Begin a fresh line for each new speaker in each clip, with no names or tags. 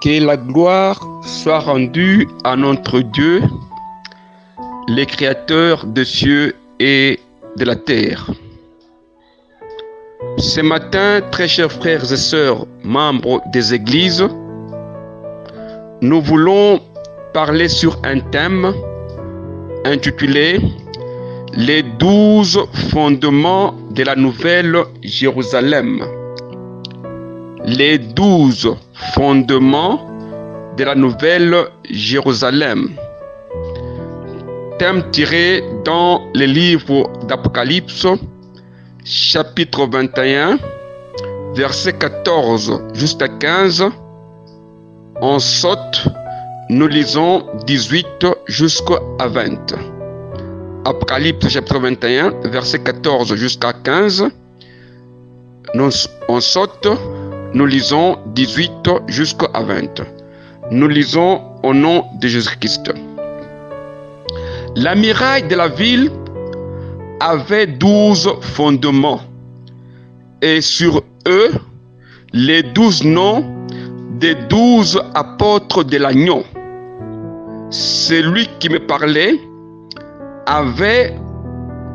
Que la gloire soit rendue à notre Dieu, le Créateur des cieux et de la terre. Ce matin, très chers frères et sœurs, membres des églises, nous voulons parler sur un thème intitulé « Les 12 fondements de la Nouvelle Jérusalem ». Les 12 fondements de la Nouvelle Jérusalem. Thème tiré dans le livre d'Apocalypse, chapitre 21, verset 14 jusqu'à 15. On saute, nous lisons 18 jusqu'à 20. Apocalypse chapitre 21, verset 14 jusqu'à 15. On saute, nous lisons 18 jusqu'à 20. Nous lisons au nom de Jésus-Christ. La muraille de la ville avait 12 fondements, et sur eux, les 12 noms des 12 apôtres de l'agneau. Celui qui me parlait avait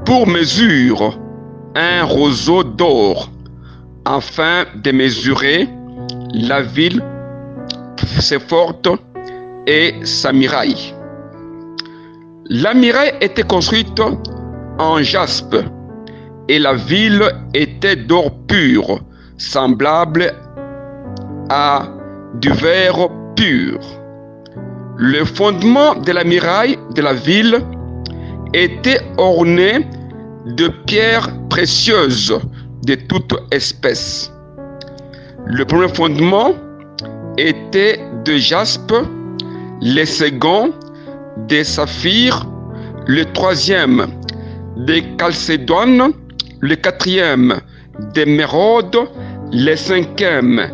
pour mesure un roseau d'or, afin de mesurer la ville, ses fortes et sa muraille. La muraille était construite en jaspe et la ville était d'or pur, semblable à du verre pur. Le fondement de la muraille de la ville était orné de pierres précieuses de toute espèce. Le premier fondement était de jaspe, le second de saphir, le troisième de chalcédoine, le quatrième d'émeraude, le cinquième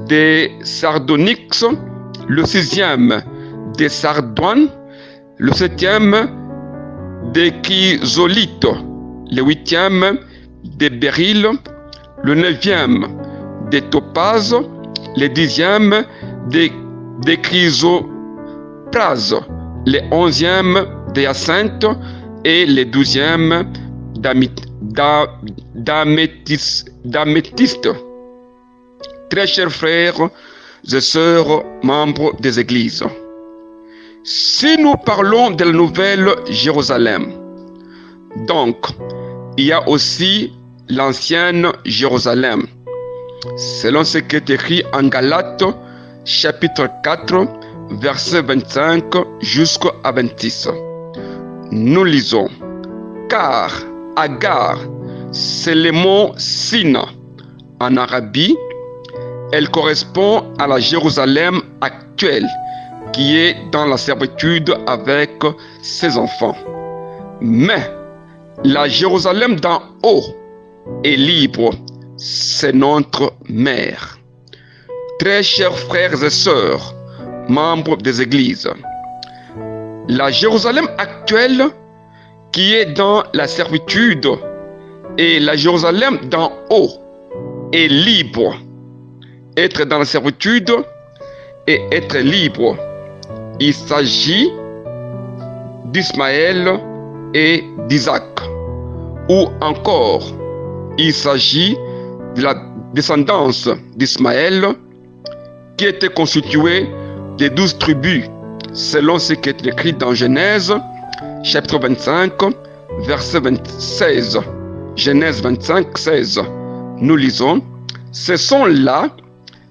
de sardonyx, le sixième de sardoine, le septième de chrysolite, le huitième de béryl, le neuvième de topaz, le dixième de chrysoprase, le onzième de hyacinthe et le douzième d'améthyste. Très chers frères et sœurs, membres des églises, si nous parlons de la Nouvelle Jérusalem, donc il y a aussi l'ancienne Jérusalem, selon ce qui est écrit en Galates, chapitre 4, verset 25 jusqu'à 26. Nous lisons, car Agar, c'est le mot Sina en Arabie. Elle correspond à la Jérusalem actuelle, qui est dans la servitude avec ses enfants. Mais la Jérusalem d'en haut est libre, c'est notre mère. Très chers frères et sœurs, membres des églises, la Jérusalem actuelle qui est dans la servitude et la Jérusalem d'en haut est libre. Être dans la servitude et être libre, il s'agit d'Ismaël et d'Isaac. Ou encore, il s'agit de la descendance d'Ismaël qui était constituée des 12 tribus, selon ce qui est écrit dans Genèse, chapitre 25, verset 16. Genèse 25, 16. Nous lisons, ce sont là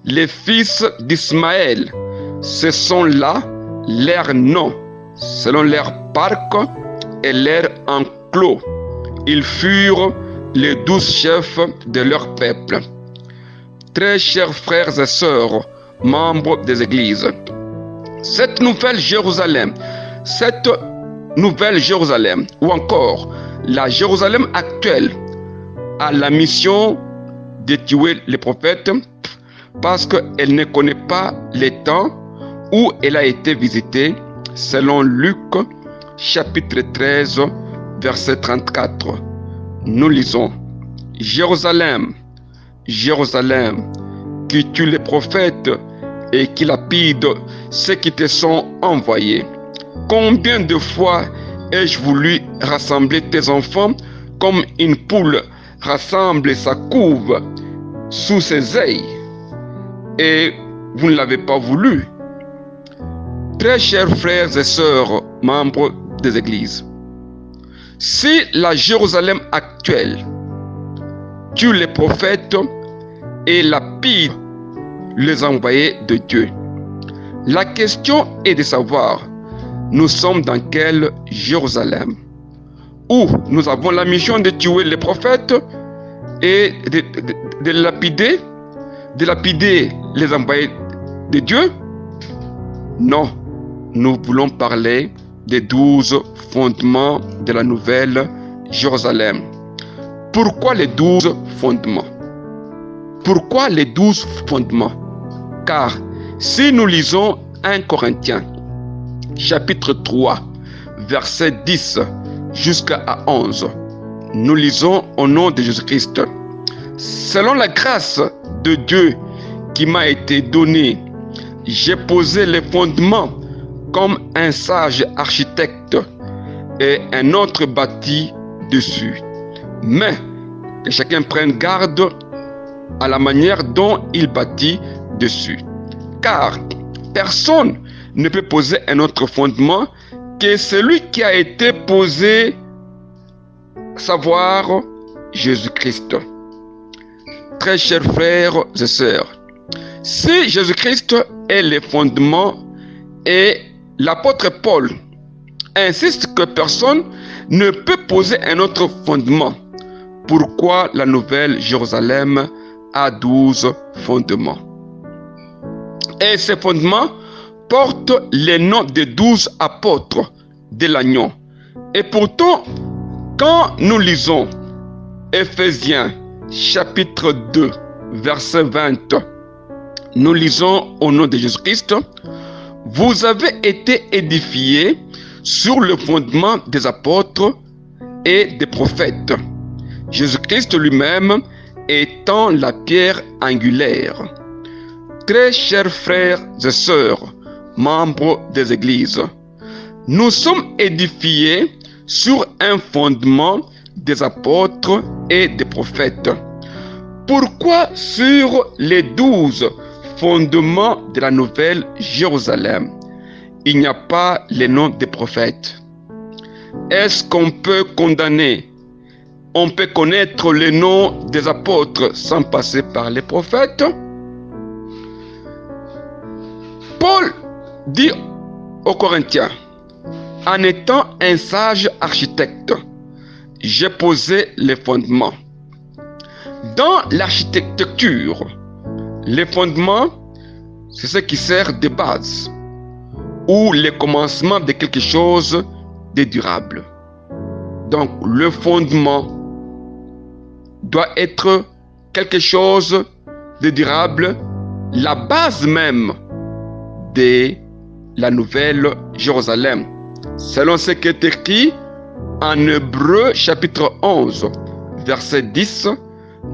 les fils d'Ismaël, ce sont là leurs noms, selon leurs parcs et leurs enclos. Ils furent les 12 chefs de leur peuple. Très chers frères et sœurs, membres des églises, cette nouvelle Jérusalem, ou encore la Jérusalem actuelle, a la mission de tuer les prophètes parce qu'elle ne connaît pas les temps où elle a été visitée, selon Luc chapitre 13 verset 34. Nous lisons, Jérusalem, Jérusalem, qui tue les prophètes et qui lapident ceux qui te sont envoyés. Combien de fois ai-je voulu rassembler tes enfants comme une poule rassemble sa couve sous ses ailes, et vous ne l'avez pas voulu. Très chers frères et sœurs, membres des églises, si la Jérusalem actuelle tue les prophètes et lapide les envoyés de Dieu, la question est de savoir, nous sommes dans quelle Jérusalem? Où nous avons la mission de tuer les prophètes et de lapider les envoyés de Dieu? Non, nous voulons parler des 12 fondements de la nouvelle Jérusalem. Pourquoi les 12 fondements? Pourquoi les 12 fondements? Car si nous lisons 1 Corinthiens, chapitre 3, verset 10 jusqu'à 11, nous lisons au nom de Jésus-Christ. Selon la grâce de Dieu qui m'a été donnée, j'ai posé les fondements comme un sage architecte et un autre bâti dessus. Mais que chacun prenne garde à la manière dont il bâtit dessus. Car personne ne peut poser un autre fondement que celui qui a été posé, savoir Jésus-Christ. Très chers frères et sœurs, si Jésus-Christ est le fondement et l'apôtre Paul insiste que personne ne peut poser un autre fondement, pourquoi la nouvelle Jérusalem a 12 fondements? Et ces fondements portent les noms des 12 apôtres de l'agneau. Et pourtant, quand nous lisons Éphésiens chapitre 2, verset 20, nous lisons au nom de Jésus-Christ, vous avez été édifiés sur le fondement des apôtres et des prophètes, Jésus-Christ lui-même étant la pierre angulaire. Très chers frères et sœurs, membres des églises, nous sommes édifiés sur un fondement des apôtres et des prophètes. Pourquoi sur les 12 fondements de la nouvelle Jérusalem, il n'y a pas les noms des prophètes? Est-ce qu'on peut condamner, on peut connaître les noms des apôtres sans passer par les prophètes? Paul dit aux Corinthiens, en étant un sage architecte, j'ai posé les fondements. Dans l'architecture, les fondements, c'est ce qui sert de base ou le commencement de quelque chose de durable. Donc, le fondement doit être quelque chose de durable, la base même de la nouvelle Jérusalem. Selon ce qui est écrit en Hébreux chapitre 11, verset 10,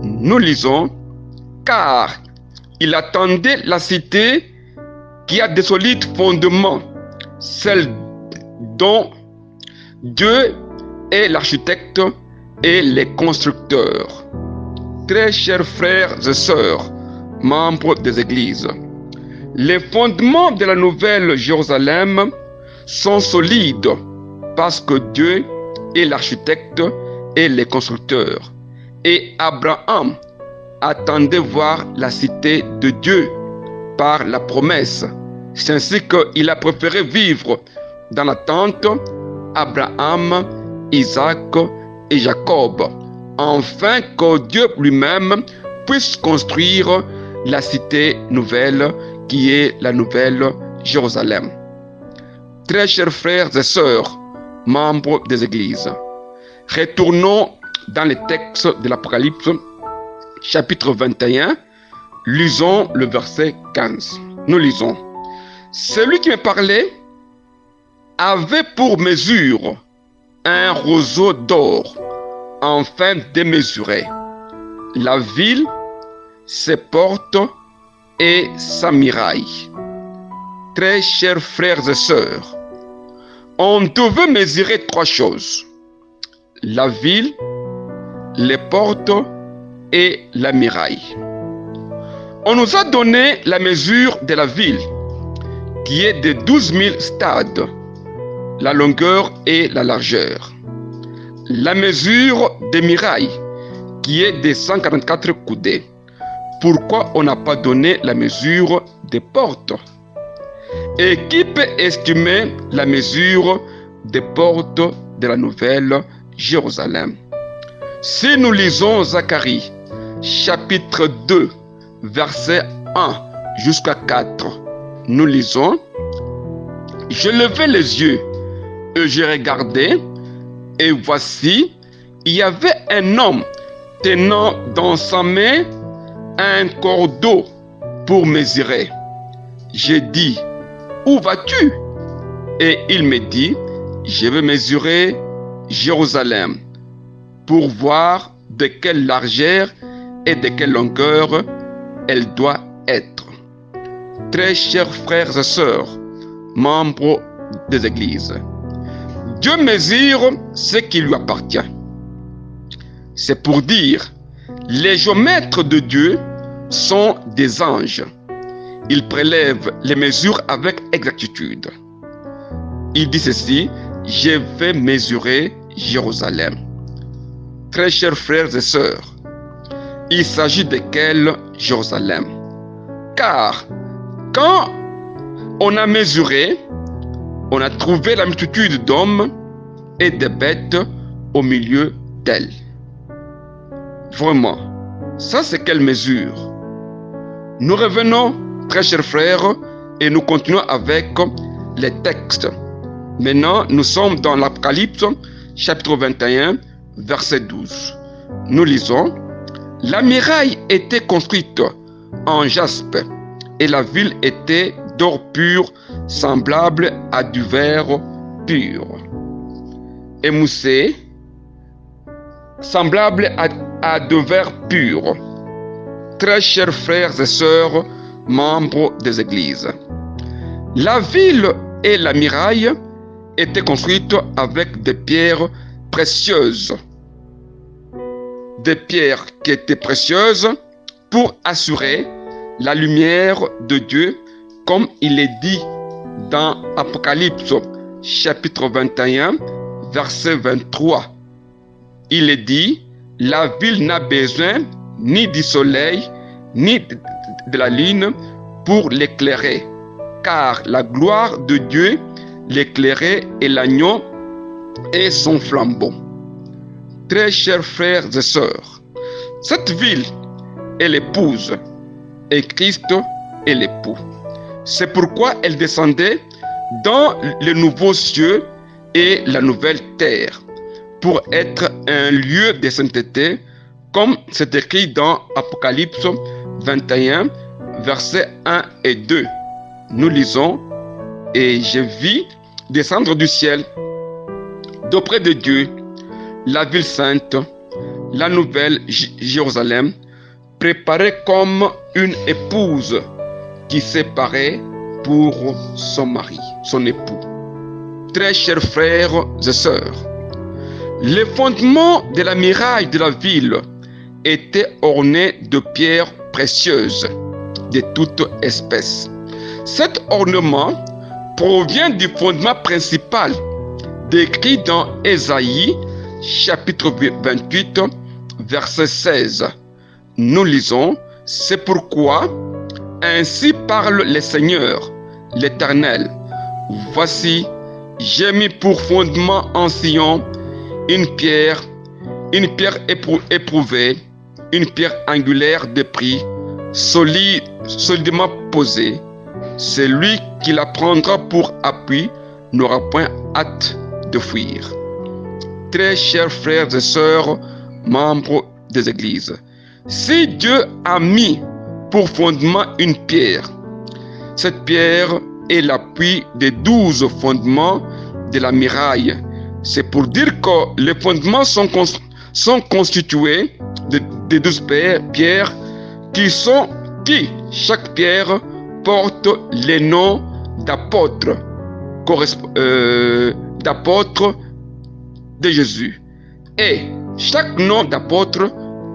nous lisons, car il attendait la cité qui a des solides fondements, celle dont Dieu est l'architecte et les constructeurs. Très chers frères et sœurs, membres des églises, les fondements de la nouvelle Jérusalem sont solides parce que Dieu est l'architecte et les constructeurs. Et Abraham attendait voir la cité de Dieu par la promesse. C'est ainsi qu'il a préféré vivre dans la tente Abraham, Isaac et Jacob, afin que Dieu lui-même puisse construire la cité nouvelle qui est la nouvelle Jérusalem. Très chers frères et sœurs, membres des églises, retournons dans les textes de l'Apocalypse, chapitre 21, lisons le verset 15. Nous lisons, celui qui me parlait avait pour mesure un roseau d'or, afin de mesurer la ville, ses portes et sa muraille. Très chers frères et sœurs, on devait mesurer 3 choses: la ville, les portes et la muraille. On nous a donné la mesure de la ville, qui est de 12 000 stades, la longueur et la largeur. La mesure des murailles, qui est de 144 coudées. Pourquoi on n'a pas donné la mesure des portes? Et qui peut estimer la mesure des portes de la nouvelle Jérusalem? Si nous lisons Zacharie, chapitre 2, verset 1 jusqu'à 4, nous lisons: Je levai les yeux et je regardai, et voici, il y avait un homme tenant dans sa main un cordeau pour mesurer. J'ai dit: Où vas-tu? Et il me dit: Je vais mesurer Jérusalem pour voir de quelle largeur et de quelle longueur elle doit être. Très chers frères et sœurs, membres des églises, Dieu mesure ce qui lui appartient. C'est pour dire, les géomètres de Dieu sont des anges. Ils prélèvent les mesures avec exactitude. Il dit ceci: je vais mesurer Jérusalem. Très chers frères et sœurs, il s'agit de quelle Jérusalem? Car quand on a mesuré, on a trouvé la multitude d'hommes et de bêtes au milieu d'elle. Vraiment, ça c'est quelle mesure? Nous revenons, très chers frères, et nous continuons avec les textes. Maintenant, nous sommes dans l'Apocalypse, chapitre 21, verset 12. Nous lisons: La muraille était construite en jaspe, et la ville était d'or pur, semblable à du verre pur. Émoussé, semblable à de verre pur. Très chers frères et sœurs, membres des églises, la ville et la muraille étaient construites avec des pierres précieuses. Des pierres qui étaient précieuses pour assurer la lumière de Dieu, comme il est dit dans Apocalypse chapitre 21, verset 23. Il est dit: la ville n'a besoin ni du soleil, ni de la lune pour l'éclairer, car la gloire de Dieu l'éclairait, et l'agneau et son flambeau. Très chers frères et sœurs, cette ville est l'épouse et Christ est l'époux. C'est pourquoi elle descendait dans les nouveaux cieux et la nouvelle terre pour être un lieu de sainteté, comme c'est écrit dans Apocalypse 21, versets 1 et 2. Nous lisons: Et je vis descendre du ciel, d'auprès de Dieu, la ville sainte, la nouvelle Jérusalem, préparée comme une épouse qui s'est parée pour son mari, son époux. Très chers frères et sœurs, les fondements de la muraille de la ville étaient ornés de pierres précieuses de toute espèce. Cet ornement provient du fondement principal décrit dans Ésaïe chapitre 28, verset 16. Nous lisons: C'est pourquoi ainsi parle le Seigneur, l'Éternel. Voici, j'ai mis pour fondement en Sion une pierre éprouvée, une pierre angulaire de prix, solidement posée. Celui qui la prendra pour appui n'aura point hâte de fuir. Très chers frères et sœurs, membres des églises, si Dieu a mis pour fondement une pierre, cette pierre est l'appui des 12 fondements de la muraille. C'est pour dire que les fondements sont constitués de 12 pierres qui, chaque pierre porte les noms d'apôtre de Jésus. Et chaque nom d'apôtre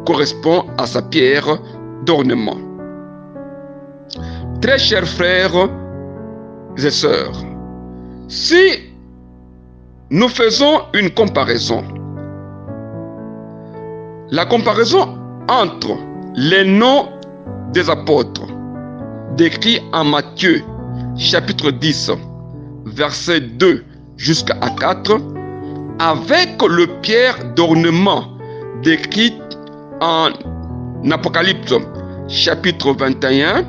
correspond à sa pierre d'ornement. Très chers frères et sœurs, si nous faisons une comparaison, la comparaison entre les noms des apôtres décrits en Matthieu chapitre 10 verset 2 jusqu'à 4 avec le pierre d'ornement décrit en Apocalypse chapitre 21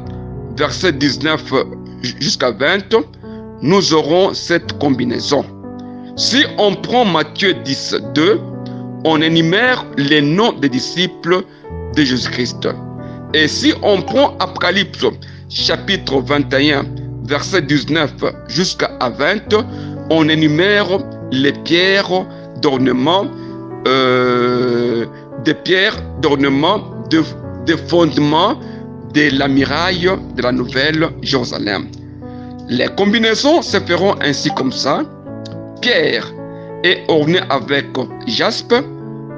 verset 19 jusqu'à 20, nous aurons cette combinaison. Si on prend Matthieu 10, 2, on énumère les noms des disciples de Jésus-Christ. Et si on prend Apocalypse chapitre 21 verset 19 jusqu'à 20, on énumère les pierres d'ornement, des pierres d'ornement de fondement de la muraille de la Nouvelle Jérusalem. Les combinaisons se feront ainsi comme ça. Pierre est orné avec jaspe,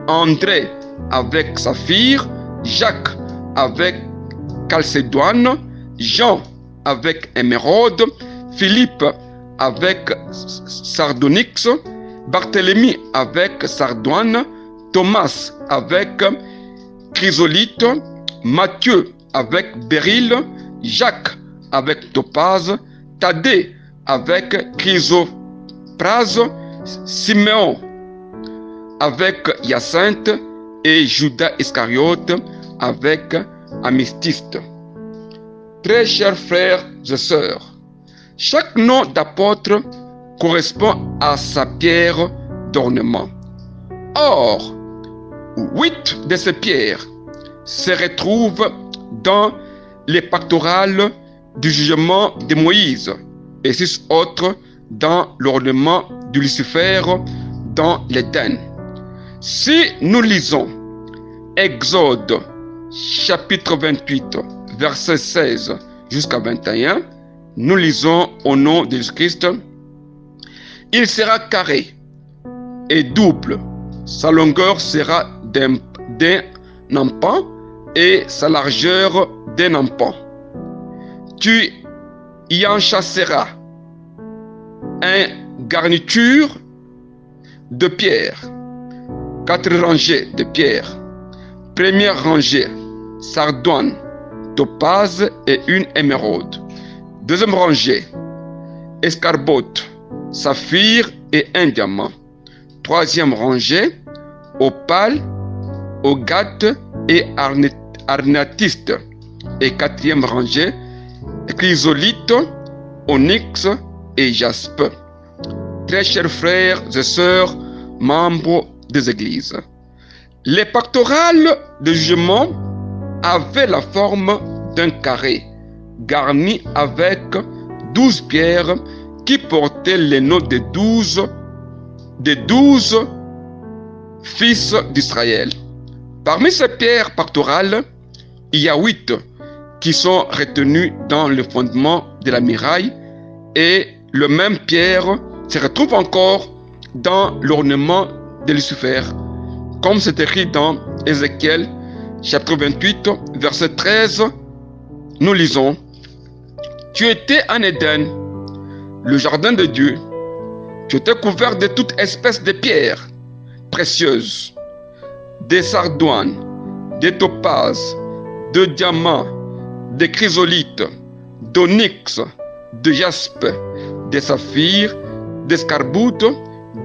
André avec saphir, Jacques avec chalcédoine, Jean avec émeraude, Philippe avec sardonyx, Barthélemy avec sardoine, Thomas avec chrysolite, Matthieu avec béryl, Jacques avec topaze, Thaddée avec chrysoprase, Siméon avec hyacinthe et Judas Iscariote avec améthyste. Très chers frères et sœurs, chaque nom d'apôtre correspond à sa pierre d'ornement. Or, 8 de ces pierres se retrouvent dans les pectorales du jugement de Moïse et 6 autres dans l'ornement de Lucifer dans l'Éden. Si nous lisons Exode chapitre 28 verset 16 jusqu'à 21, nous lisons au nom de Jésus-Christ: il sera carré et double, sa longueur sera d'un empan et sa largeur d'un empan. Tu y enchâsseras une garniture de pierre, 4 rangées de pierre. Première rangée, sardoine, topaze et une émeraude. Deuxième rangée, escarbote, saphir et un diamant. Troisième rangée, opale, agate et arnathiste. Et quatrième rangée, chrysolite, onyx et jaspe. Très chers frères et sœurs, membres des églises, les pectorales de jugement avaient la forme d'un carré garni avec 12 pierres qui portaient les noms des 12 fils d'Israël. Parmi ces pierres pectorales, il y a 8 qui sont retenues dans le fondement de la muraille et le même pierre se retrouve encore dans l'ornement de Lucifer, comme c'est écrit dans Ézéchiel chapitre 28 verset 13. Nous lisons: tu étais en Éden, le jardin de Dieu. Tu étais couvert de toute espèce de pierres précieuses, des sardoines, des topazes, de diamants, de chrysolites, d'onyx, de jaspe, de saphir, d'escarboucle,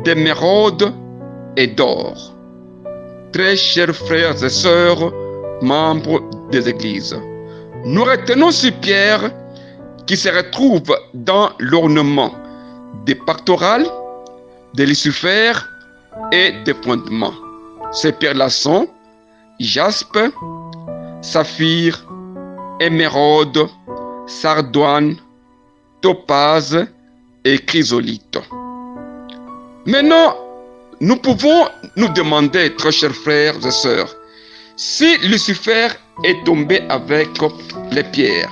d'émeraude et d'or. Très chers frères et sœurs, membres des églises, nous retenons ces pierres qui se retrouvent dans l'ornement des pectorales, de Lucifer et des fondements. Ces pierres-là sont jaspe, saphir, émeraude, sardoine, topaze et chrysolite. Maintenant, nous pouvons nous demander, très chers frères et sœurs, si Lucifer est tombé avec les pierres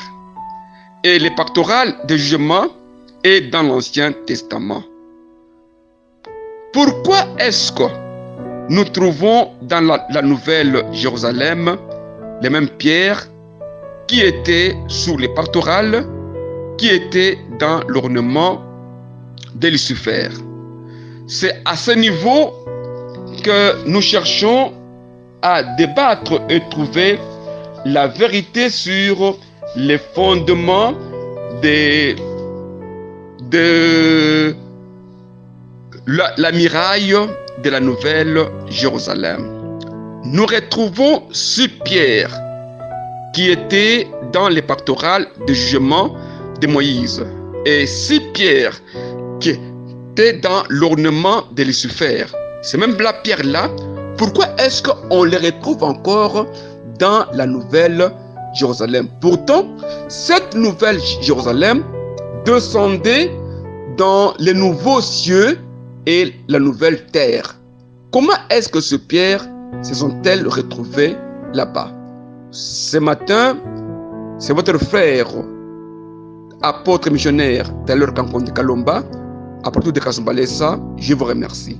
et les pectorales de jugement et dans l'Ancien Testament. Pourquoi est-ce que nous trouvons dans la Nouvelle Jérusalem les mêmes pierres qui étaient sur les pectorales, qui étaient dans l'ornement de Lucifer? C'est à ce niveau que nous cherchons à débattre et trouver la vérité sur les fondements de la muraille de la Nouvelle Jérusalem. Nous retrouvons sur Pierre qui était dans les pectorales de jugement de Moïse et sur Pierre qui était dans l'ornement de Lucifer. C'est même la pierre-là. Pourquoi est-ce qu'on les retrouve encore dans la Nouvelle Jérusalem? Pourtant, cette Nouvelle Jérusalem descendait dans les nouveaux cieux et la nouvelle terre. Comment est-ce que ces pierres se sont-elles retrouvées là-bas? Ce matin, c'est votre frère, apôtre missionnaire Taylor Kankonde Kalomba, à partir de Kasumbalesa. Je vous remercie.